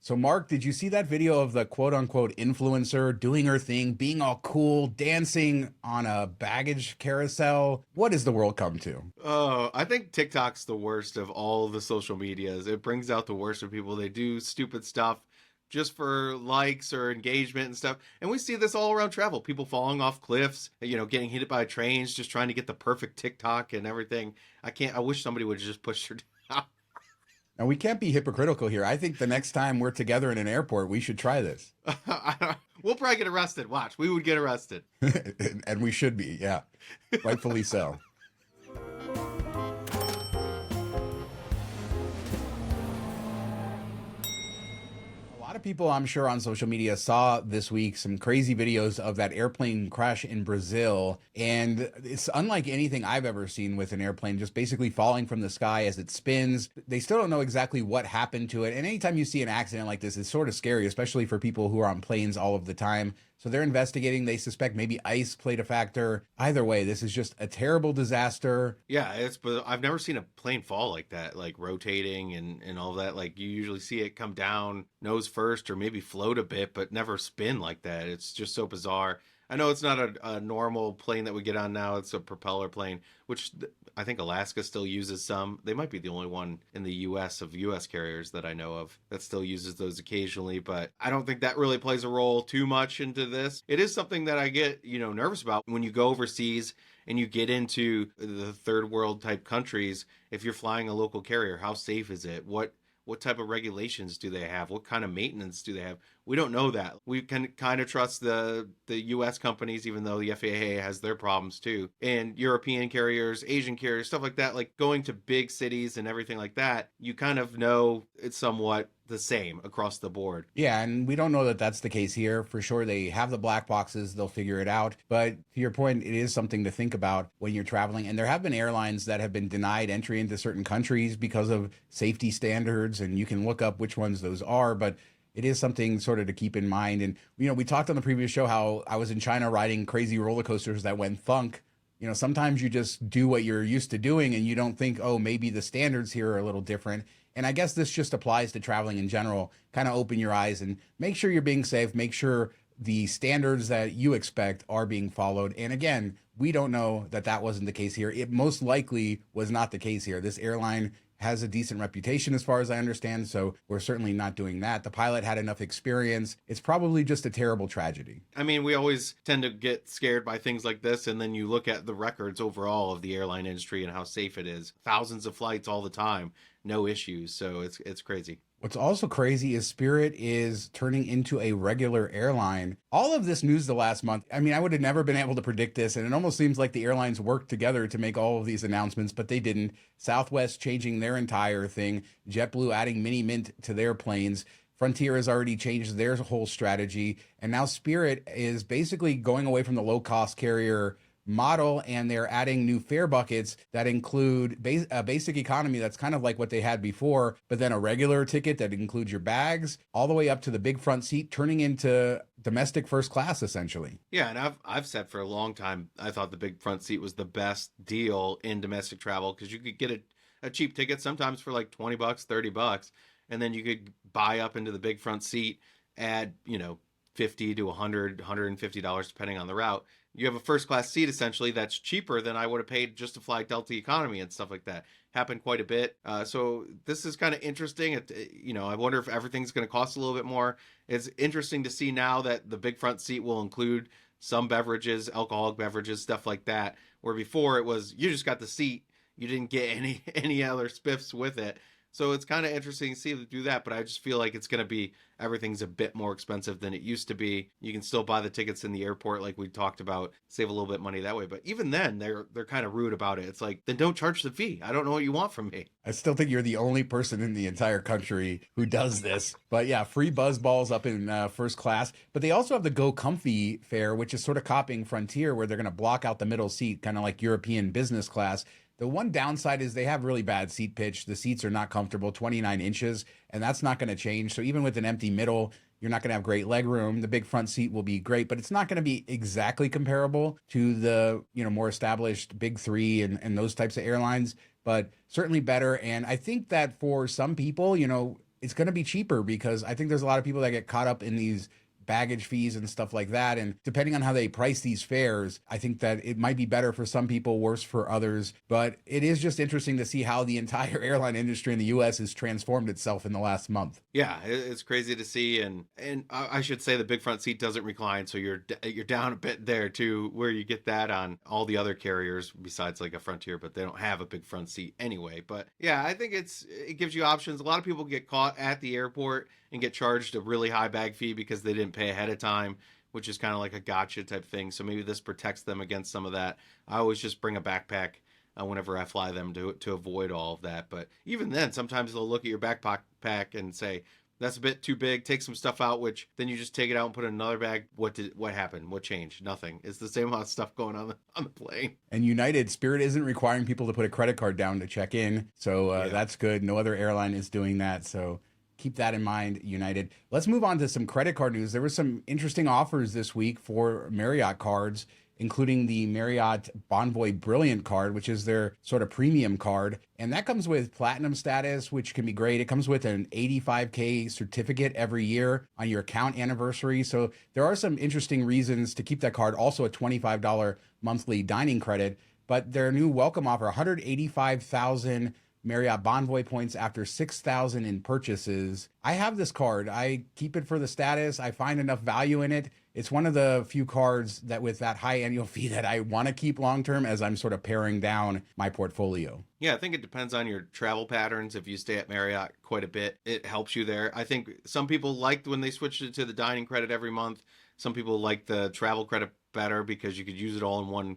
So, Mark, did you see that video of the quote unquote influencer doing her thing, being all cool, dancing on a baggage carousel? What does the world come to? Oh, I think TikTok's the worst of all the social medias. It brings out the worst of people. They do stupid stuff just for likes or engagement and stuff. And we see this all around travel. People falling off cliffs, getting hit by trains, just trying to get the perfect TikTok and everything. I wish somebody would just push her down. Now, we can't be hypocritical here. I think the next time we're together in an airport, we should try this. We'll probably get arrested. Watch, we would get arrested. And we should be, yeah. Rightfully so. A lot of people, I'm sure, on social media saw this week some crazy videos of that airplane crash in Brazil. And it's unlike anything I've ever seen with an airplane, just basically falling from the sky as it spins. They still don't know exactly what happened to it. And anytime you see an accident like this, it's sort of scary, especially for people who are on planes all of the time. So they're investigating. They suspect maybe ice played a factor. Either way, this is just a terrible disaster. Yeah, but I've never seen a plane fall like that, like rotating and all that. Like you usually see it come down nose first or maybe float a bit, but never spin like that. It's just so bizarre. I know it's not a normal plane that we get on now. It's a propeller plane, which I think Alaska still uses some. They might be the only one in the U.S. of U.S. carriers that I know of that still uses those occasionally. But I don't think that really plays a role too much into this. It is something that I get, nervous about when you go overseas and you get into the third world type countries. If you're flying a local carrier, how safe is it? What type of regulations do they have? What kind of maintenance do they have? We don't know that. We can kind of trust the U.S. companies, even though the FAA has their problems too. And European carriers, Asian carriers, stuff like that, like going to big cities and everything like that, you kind of know it's somewhat the same across the board. Yeah, and we don't know that that's the case here. For sure, they have the black boxes. They'll figure it out. But to your point, it is something to think about when you're traveling. And there have been airlines that have been denied entry into certain countries because of safety standards. And you can look up which ones those are. But it is something sort of to keep in mind. And, we talked on the previous show how I was in China riding crazy roller coasters that went thunk. Sometimes you just do what you're used to doing and you don't think, oh, maybe the standards here are a little different. And I guess this just applies to traveling in general. Kind of open your eyes and make sure you're being safe. Make sure the standards that you expect are being followed. And again, we don't know that that wasn't the case here. It most likely was not the case here. This airline has a decent reputation as far as I understand, so we're certainly not doing that. The pilot had enough experience. It's probably just a terrible tragedy. I mean, we always tend to get scared by things like this, and then you look at the records overall of the airline industry and how safe it is. Thousands of flights all the time, no issues, so it's crazy. What's also crazy is Spirit is turning into a regular airline. All of this news the last month, I mean, I would have never been able to predict this, and it almost seems like the airlines worked together to make all of these announcements, but they didn't. Southwest changing their entire thing, JetBlue adding Mini Mint to their planes. Frontier has already changed their whole strategy, and now Spirit is basically going away from the low-cost carrier model, and they're adding new fare buckets that include a basic economy that's kind of like what they had before, but then a regular ticket that includes your bags all the way up to the big front seat, turning into domestic first class essentially. Yeah, and I've said for a long time I thought the big front seat was the best deal in domestic travel because you could get a cheap ticket sometimes for like $20, $30, and then you could buy up into the big front seat, add, $50 to $100, $150 depending on the route. You have a first class seat essentially that's cheaper than I would have paid just to fly Delta economy and stuff like that. Happened quite a bit. So this is kind of interesting. I wonder if everything's going to cost a little bit more. It's interesting to see now that the big front seat will include some beverages, alcoholic beverages, stuff like that. Where before it was you just got the seat, you didn't get any other spiffs with it. So it's kind of interesting to see them do that, but I just feel like it's going to be, everything's a bit more expensive than it used to be. You can still buy the tickets in the airport like we talked about, save a little bit of money that way. But even then, they're kind of rude about it. It's like, then don't charge the fee. I don't know what you want from me. I still think you're the only person in the entire country who does this. But yeah, free buzz balls up in first class. But they also have the Go Comfy fare, which is sort of copying Frontier, where they're going to block out the middle seat, kind of like European business class. The one downside is they have really bad seat pitch. The seats are not comfortable, 29 inches, and that's not going to change. So even with an empty middle, you're not going to have great leg room. The big front seat will be great, but it's not going to be exactly comparable to the, more established big three and those types of airlines, but certainly better. And I think that for some people, it's going to be cheaper, because I think there's a lot of people that get caught up in these baggage fees and stuff like that. And depending on how they price these fares, I think that it might be better for some people, worse for others. But it is just interesting to see how the entire airline industry in the US has transformed itself in the last month. Yeah, it's crazy to see, and I should say the big front seat doesn't recline, so you're down a bit there too, where you get that on all the other carriers besides like a Frontier, but they don't have a big front seat anyway. But yeah, I think it gives you options. A lot of people get caught at the airport and get charged a really high bag fee because they didn't pay ahead of time, which is kind of like a gotcha type thing. So maybe this protects them against some of that. I always just bring a backpack whenever I fly them to avoid all of that. But even then, sometimes they'll look at your backpack and say, that's a bit too big, take some stuff out, which then you just take it out and put it in another bag. What happened? What changed? Nothing. It's the same amount of stuff going on the plane. And United, Spirit isn't requiring people to put a credit card down to check in. So that's good. No other airline is doing that. So keep that in mind, United. Let's move on to some credit card news. There were some interesting offers this week for Marriott cards, including the Marriott Bonvoy Brilliant card, which is their sort of premium card. And that comes with platinum status, which can be great. It comes with an 85K certificate every year on your account anniversary. So there are some interesting reasons to keep that card. Also a $25 monthly dining credit. But their new welcome offer, 185,000 Marriott Bonvoy points after 6,000 in purchases. I have this card. I keep it for the status. I find enough value in it. It's one of the few cards that with that high annual fee that I want to keep long-term as I'm sort of paring down my portfolio. Yeah, I think it depends on your travel patterns. If you stay at Marriott quite a bit, it helps you there. I think some people liked when they switched it to the dining credit every month. Some people like the travel credit better because you could use it all in one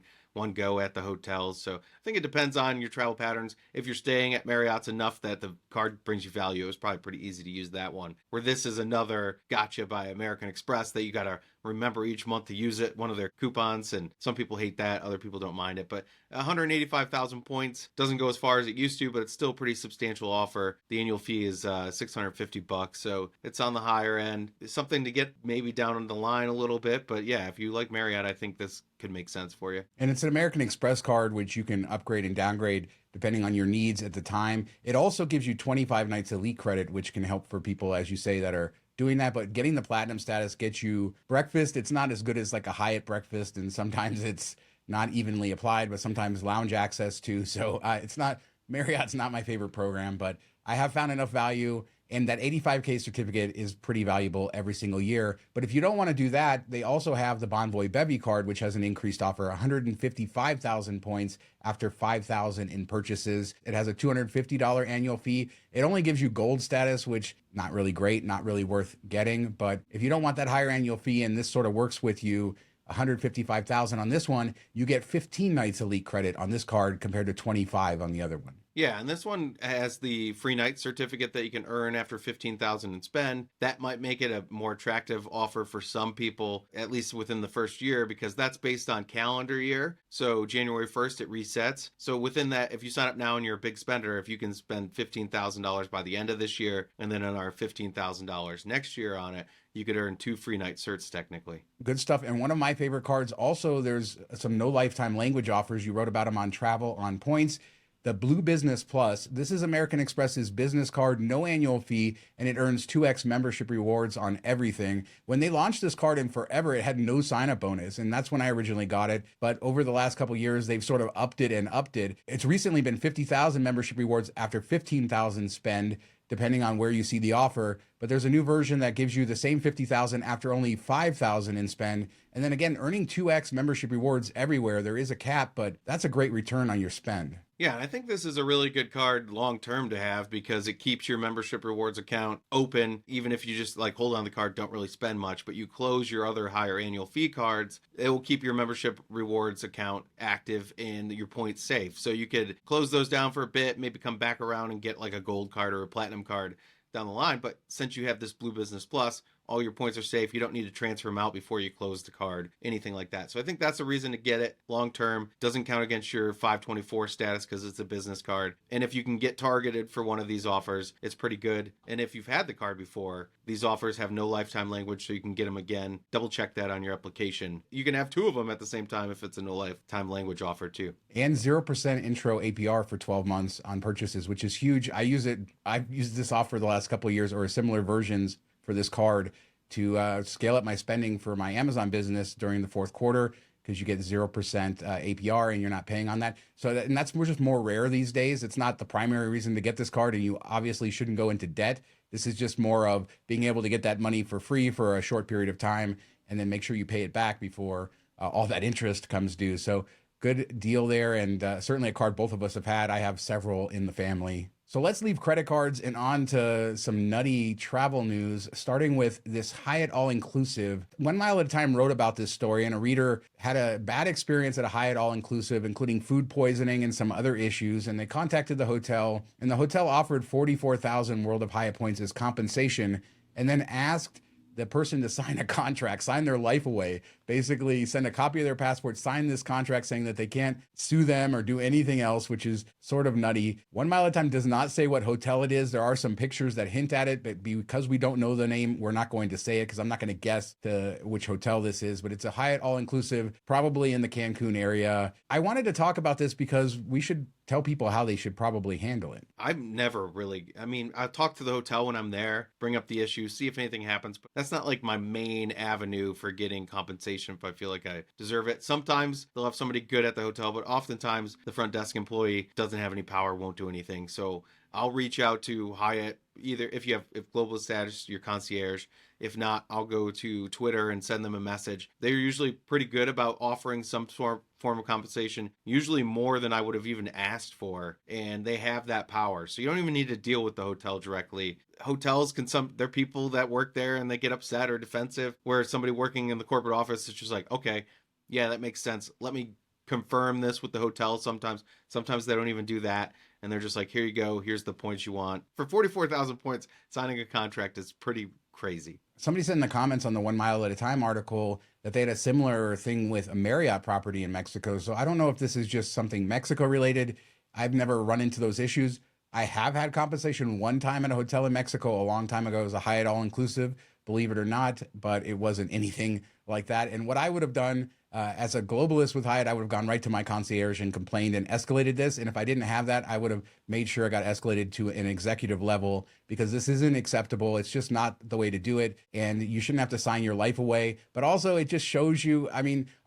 go at the hotels. So I think it depends on your travel patterns. If you're staying at Marriott's enough that the card brings you value, it's probably pretty easy to use that one. Where this is another gotcha by American Express that you got to remember each month to use it, one of their coupons, and some people hate that, other people don't mind it. But 185,000 points doesn't go as far as it used to, but it's still a pretty substantial offer. The annual fee is $650, so it's on the higher end. It's something to get maybe down on the line a little bit, but yeah, if you like Marriott, I think this could make sense for you. And it's an American Express card, which you can upgrade and downgrade depending on your needs at the time. It also gives you 25 nights elite credit, which can help for people, as you say, that are doing that. But getting the platinum status gets you breakfast. It's not as good as like a Hyatt breakfast, and sometimes it's not evenly applied, but sometimes lounge access too. So it's not, Marriott's not my favorite program, but I have found enough value. And that 85K certificate is pretty valuable every single year. But if you don't want to do that, they also have the Bonvoy Bevy card, which has an increased offer, 155,000 points after 5,000 in purchases. It has a $250 annual fee. It only gives you gold status, which not really great, not really worth getting. But if you don't want that higher annual fee and this sort of works with you, 155,000 on this one, you get 15 nights elite credit on this card compared to 25 on the other one. Yeah, and this one has the free night certificate that you can earn after 15,000 and spend. That might make it a more attractive offer for some people, at least within the first year, because that's based on calendar year. So January 1st, it resets. So within that, if you sign up now and you're a big spender, if you can spend $15,000 by the end of this year, and then another $15,000 next year on it, you could earn 2 free night certs technically. Good stuff. And one of my favorite cards also, there's some no lifetime language offers. You wrote about them on Travel on Points. The Blue Business Plus. This is American Express's business card, no annual fee, and it earns 2x membership rewards on everything. When they launched this card in forever, it had no sign-up bonus, and that's when I originally got it. But over the last couple of years, they've sort of upped it and upped it. It's recently been 50,000 membership rewards after 15,000 spend, depending on where you see the offer. But there's a new version that gives you the same 50,000 after only 5,000 in spend. And then again, earning 2x membership rewards everywhere. There is a cap, but that's a great return on your spend. Yeah, and I think this is a really good card long-term to have because it keeps your membership rewards account open. Even if you just like hold on the card, don't really spend much, but you close your other higher annual fee cards, it will keep your membership rewards account active and your points safe. So you could close those down for a bit, maybe come back around and get like a gold card or a platinum card down the line. But since you have this Blue Business Plus, All your points are safe. You don't need to transfer them out before you close the card, anything like that. So I think that's a reason to get it long term. Doesn't count against your 524 status because it's a business card. And if you can get targeted for one of these offers, it's pretty good. And if you've had the card before, these offers have no lifetime language, so you can get them again. Double check that on your application. You can have two of them at the same time if it's a no lifetime language offer too. And 0% intro APR for 12 months on purchases, which is huge. I've used this offer the last couple of years, or similar versions for this card, to scale up my spending for my Amazon business during the fourth quarter, because you get 0% APR and you're not paying on that. So and that's just more rare these days. It's not the primary reason to get this card, and you obviously shouldn't go into debt. This is just more of being able to get that money for free for a short period of time, and then make sure you pay it back before all that interest comes due. So good deal there, and certainly a card both of us have had. I have several in the family. So let's leave credit cards and on to some nutty travel news, starting with this Hyatt all-inclusive. 1 Mile at a Time wrote about this story, and a reader had a bad experience at a Hyatt all-inclusive, including food poisoning and some other issues, and they contacted the hotel, and the hotel offered 44,000 World of Hyatt points as compensation, and then asked the person to sign a contract, sign their life away, basically send a copy of their passport, sign this contract saying that they can't sue them or do anything else, which is sort of nutty. 1 Mile at a Time does not say what hotel it is. There are some pictures that hint at it, but because we don't know the name, we're not going to say it, because I'm not going to guess which hotel this is, but it's a Hyatt all-inclusive, probably in the Cancun area. I wanted to talk about this because we should tell people how they should probably handle it. I've never really, I talk to the hotel when I'm there, bring up the issue, see if anything happens, but that's not like my main avenue for getting compensation if I feel like I deserve it. Sometimes they'll have somebody good at the hotel, but oftentimes the front desk employee doesn't have any power, won't do anything. So I'll reach out to Hyatt, either if global status, your concierge. If not, I'll go to Twitter and send them a message. They're usually pretty good about offering some form of compensation, usually more than I would have even asked for, and they have that power. So you don't even need to deal with the hotel directly. Hotels they're people that work there and they get upset or defensive, where somebody working in the corporate office is just like, okay, yeah, that makes sense. Let me confirm this with the hotel. Sometimes they don't even do that. And they're just like, here you go. Here's the points you want. For 44,000 points, signing a contract is pretty crazy. Somebody said in the comments on the 1 Mile at a Time article that they had a similar thing with a Marriott property in Mexico. So I don't know if this is just something Mexico related. I've never run into those issues. I have had compensation one time at a hotel in Mexico a long time ago. It was a Hyatt all-inclusive, believe it or not, but it wasn't anything like that. And what I would have done as a globalist with Hyatt, I would have gone right to my concierge and complained and escalated this. And if I didn't have that, I would have made sure it got escalated to an executive level, because this isn't acceptable. It's just not the way to do it. And you shouldn't have to sign your life away. But also, it just shows you,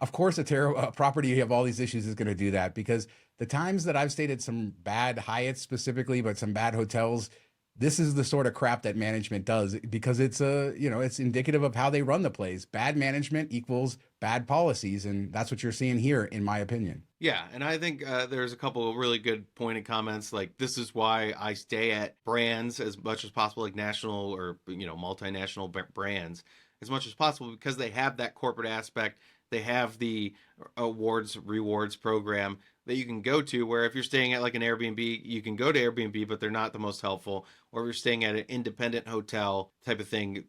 of course, a property of all these issues is going to do that, because the times that I've stayed at some bad Hyatts specifically, but some bad hotels, this is the sort of crap that management does, because it's it's indicative of how they run the place. Bad management equals bad policies. And that's what you're seeing here, in my opinion. Yeah. And I think there's a couple of really good pointed comments. Like, this is why I stay at brands as much as possible, like national or, multinational brands as much as possible, because they have that corporate aspect. They have the rewards program that you can go to, where if you're staying at like an Airbnb, you can go to Airbnb, but they're not the most helpful. Or if you're staying at an independent hotel type of thing,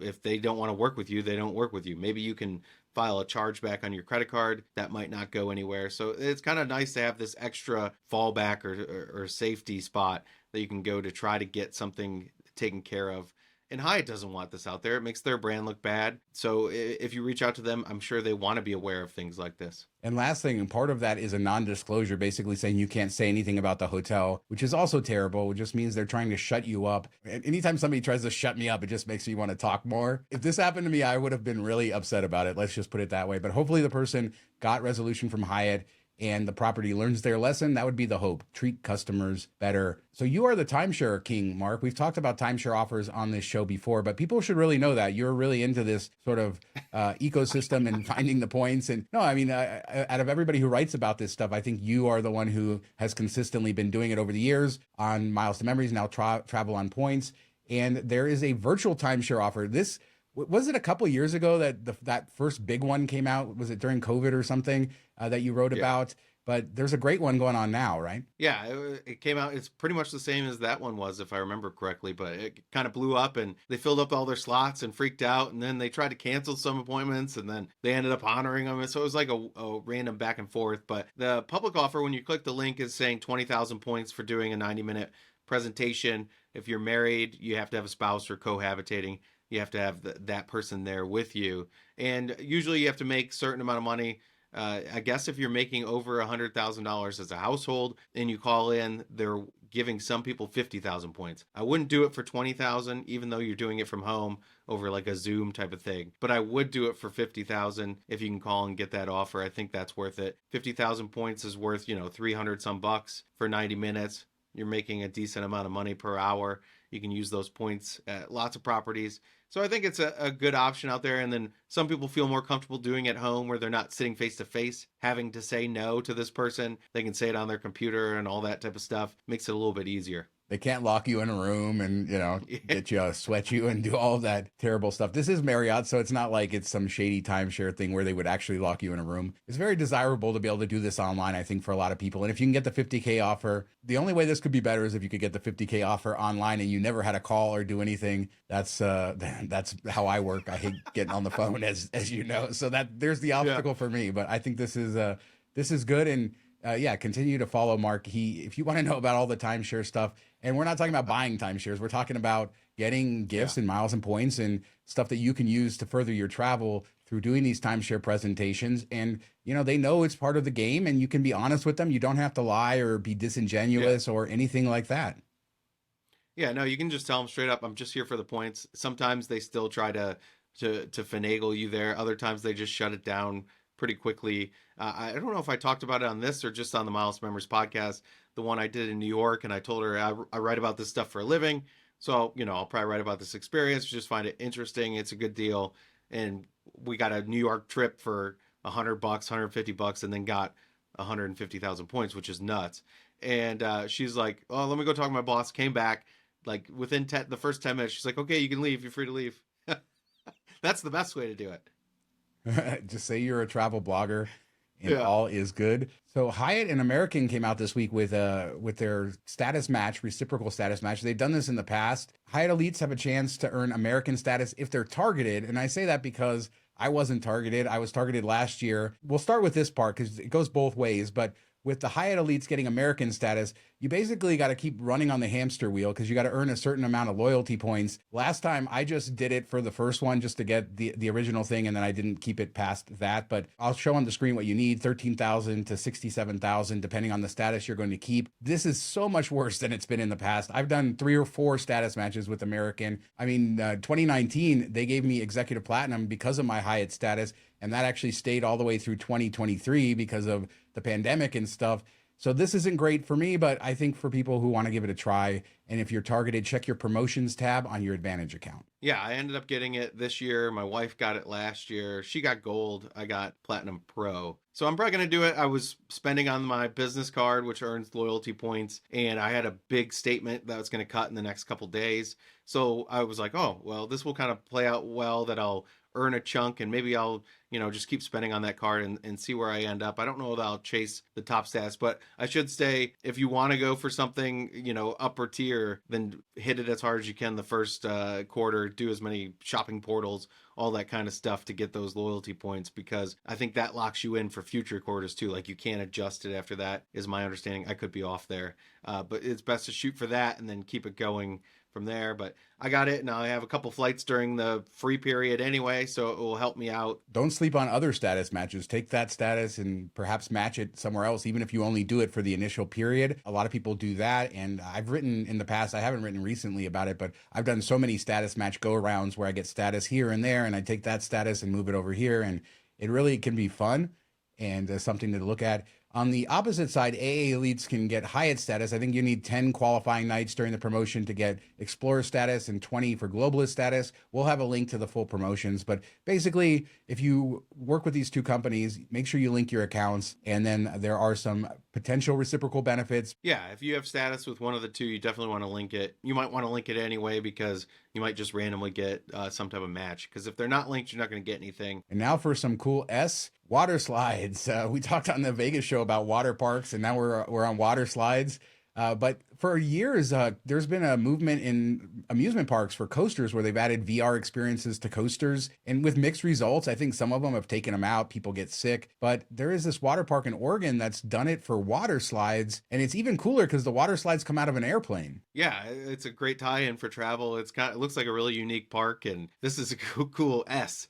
if they don't want to work with you, they don't work with you. Maybe you can file a chargeback on your credit card that might not go anywhere. So it's kind of nice to have this extra fallback or safety spot that you can go to try to get something taken care of. And Hyatt doesn't want this out there. It makes their brand look bad. So if you reach out to them, I'm sure they want to be aware of things like this. And last thing, and part of that is a non-disclosure, basically saying you can't say anything about the hotel, which is also terrible. It just means they're trying to shut you up. And anytime somebody tries to shut me up, it just makes me want to talk more. If this happened to me, I would have been really upset about it. Let's just put it that way. But hopefully the person got resolution from Hyatt and the property learns their lesson. That would be the hope. Treat customers better. So you are the timeshare king, Mark. We've talked about timeshare offers on this show before, but people should really know that you're really into this sort of ecosystem and finding the points. And no, out of everybody who writes about this stuff, I think you are the one who has consistently been doing it over the years on Miles to Memories, now Travel on Points. And there is a virtual timeshare offer. This was it a couple years ago that that first big one came out? Was it during COVID or something that you wrote about? but there's a great one going on now, right? Yeah, it came out. It's pretty much the same as that one was, if I remember correctly. But it kind of blew up, and they filled up all their slots and freaked out. And then they tried to cancel some appointments, and then they ended up honoring them. And so it was like a random back and forth. But the public offer, when you click the link, is saying 20,000 points for doing a 90-minute presentation. If you're married, you have to have a spouse or cohabitating. You have to have that person there with you, and usually you have to make a certain amount of money. I guess if you're making over $100,000 as a household and you call in, they're giving some people 50,000 points. I wouldn't do it for 20,000, even though you're doing it from home over like a Zoom type of thing. But I would do it for 50,000 if you can call and get that offer. I think that's worth it. 50,000 points is worth, 300 some bucks for 90 minutes. You're making a decent amount of money per hour. You can use those points at lots of properties. So I think it's a good option out there. And then some people feel more comfortable doing it at home where they're not sitting face to face, having to say no to this person. They can say it on their computer and all that type of stuff. Makes it a little bit easier. They can't lock you in a room and, get you, sweat you and do all of that terrible stuff. This is Marriott, so it's not like it's some shady timeshare thing where they would actually lock you in a room. It's very desirable to be able to do this online, I think, for a lot of people. And if you can get the 50K offer, the only way this could be better is if you could get the 50K offer online and you never had to call or do anything. That's how I work. I hate getting on the phone, as you know. So there's the obstacle for me. But I think this is good. And continue to follow Mark. If you want to know about all the timeshare stuff, and we're not talking about buying timeshares, we're talking about getting gifts and miles and points and stuff that you can use to further your travel through doing these timeshare presentations. And, they know it's part of the game and you can be honest with them. You don't have to lie or be disingenuous or anything like that. Yeah, no, you can just tell them straight up, I'm just here for the points. Sometimes they still try to finagle you there. Other times they just shut it down pretty quickly. I don't know if I talked about it on this or just on the Miles Members podcast, the one I did in New York, and I told her I write about this stuff for a living. So, I'll probably write about this experience, just find it interesting. It's a good deal. And we got a New York trip for $100, $150, and then got 150,000 points, which is nuts. And she's like, oh, let me go talk to my boss. Came back like within the first 10 minutes. She's like, okay, you can leave. You're free to leave. That's the best way to do it. Just say you're a travel blogger and all is good. So Hyatt and American came out this week with their status match, reciprocal status match. They've done this in the past. Hyatt elites have a chance to earn American status if they're targeted. And I say that because I wasn't targeted. I was targeted last year. We'll start with this part because it goes both ways. But with the Hyatt elites getting American status, you basically got to keep running on the hamster wheel because you got to earn a certain amount of loyalty points. Last time I just did it for the first one just to get the original thing, and then I didn't keep it past that. But I'll show on the screen what you need, 13,000 to 67,000, depending on the status you're going to keep. This is so much worse than it's been in the past. I've done 3 or 4 status matches with American. 2019, they gave me executive platinum because of my Hyatt status, and that actually stayed all the way through 2023 because of the pandemic and stuff. So this isn't great for me, but I think for people who want to give it a try, and if you're targeted, check your promotions tab on your Advantage account. Yeah, I ended up getting it this year. My wife got it last year. She got gold. I got Platinum Pro. So I'm probably going to do it. I was spending on my business card, which earns loyalty points, and I had a big statement that was going to cut in the next couple days. So I was like, oh, well, this will kind of play out well that I'll earn a chunk and maybe I'll, just keep spending on that card and see where I end up. I don't know that I'll chase the top stats, but I should say if you want to go for something, upper tier, then hit it as hard as you can the first quarter, do as many shopping portals, all that kind of stuff to get those loyalty points, because I think that locks you in for future quarters too. Like you can't adjust it after that, is my understanding. I could be off there, but it's best to shoot for that and then keep it going from there. But I got it. Now I have a couple flights during the free period anyway, so it will help me out. Don't sleep on other status matches. Take that status and perhaps match it somewhere else, even if you only do it for the initial period. A lot of people do that, and I've written in the past, I haven't written recently about it, but I've done so many status match go-arounds where I get status here and there, and I take that status and move it over here, and it really can be fun and something to look at. On the opposite side, AA elites can get Hyatt status. I think you need 10 qualifying nights during the promotion to get Explorer status and 20 for Globalist status. We'll have a link to the full promotions. But basically, if you work with these two companies, make sure you link your accounts. And then there are some potential reciprocal benefits. Yeah, if you have status with one of the two, you definitely want to link it. You might want to link it anyway because you might just randomly get some type of match. Because if they're not linked, you're not going to get anything. And now for some cool Water slides. We talked on the Vegas show show about water parks, and now we're on water slides. But for years, there's been a movement in amusement parks for coasters where they've added VR experiences to coasters, and with mixed results. I think some of them have taken them out. People get sick, but there is this water park in Oregon that's done it for water slides, and it's even cooler because the water slides come out of an airplane. Yeah, it's a great tie-in for travel. It looks like a really unique park, and this is a cool S.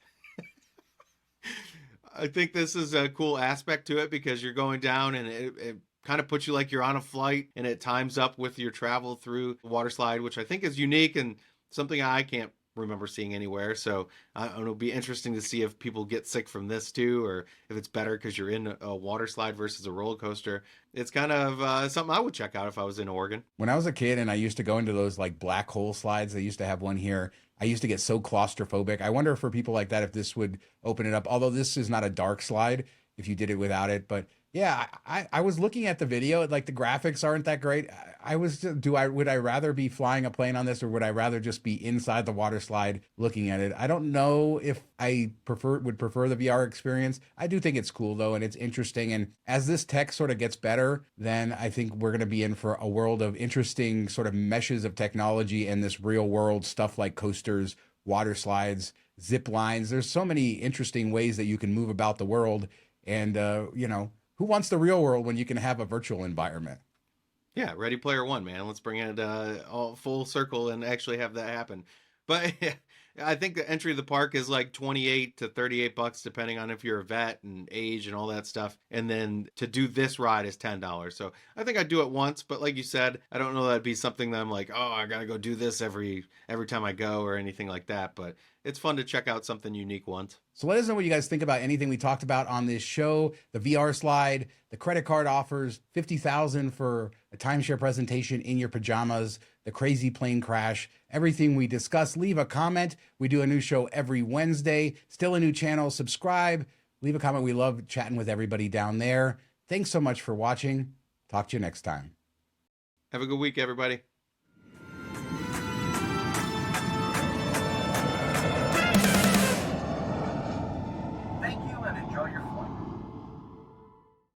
I think this is a cool aspect to it because you're going down and it kind of puts you like you're on a flight, and it times up with your travel through the water slide, which I think is unique and something I can't remember seeing anywhere. So it'll be interesting to see if people get sick from this too, or if it's better because you're in a water slide versus a roller coaster. It's kind of something I would check out if I was in Oregon. When I was a kid and I used to go into those like black hole slides, they used to have one here. I used to get so claustrophobic. I wonder for people like that, if this would open it up, although this is not a dark slide if you did it without it. But yeah, I was looking at the video, like the graphics aren't that great. Would I rather be flying a plane on this, or would I rather just be inside the water slide looking at it? I don't know if I would prefer the VR experience. I do think it's cool though, and it's interesting. And as this tech sort of gets better, then I think we're going to be in for a world of interesting sort of meshes of technology and this real world stuff like coasters, water slides, zip lines. There's so many interesting ways that you can move about the world. And, who wants the real world when you can have a virtual environment? Yeah, Ready Player One, man. Let's bring it all full circle and actually have that happen. But I think the entry of the park is like 28 to 38 bucks, depending on if you're a vet and age and all that stuff. And then to do this ride is $10. So I think I'd do it once, but like you said, I don't know that'd be something that I'm like, oh, I gotta go do this every time I go or anything like that. But it's fun to check out something unique once. So let us know what you guys think about anything we talked about on this show, the VR slide, the credit card offers, $50,000 for a timeshare presentation in your pajamas, the crazy plane crash, everything we discussed. Leave a comment. We do a new show every Wednesday. Still a new channel. Subscribe. Leave a comment. We love chatting with everybody down there. Thanks so much for watching. Talk to you next time. Have a good week, everybody.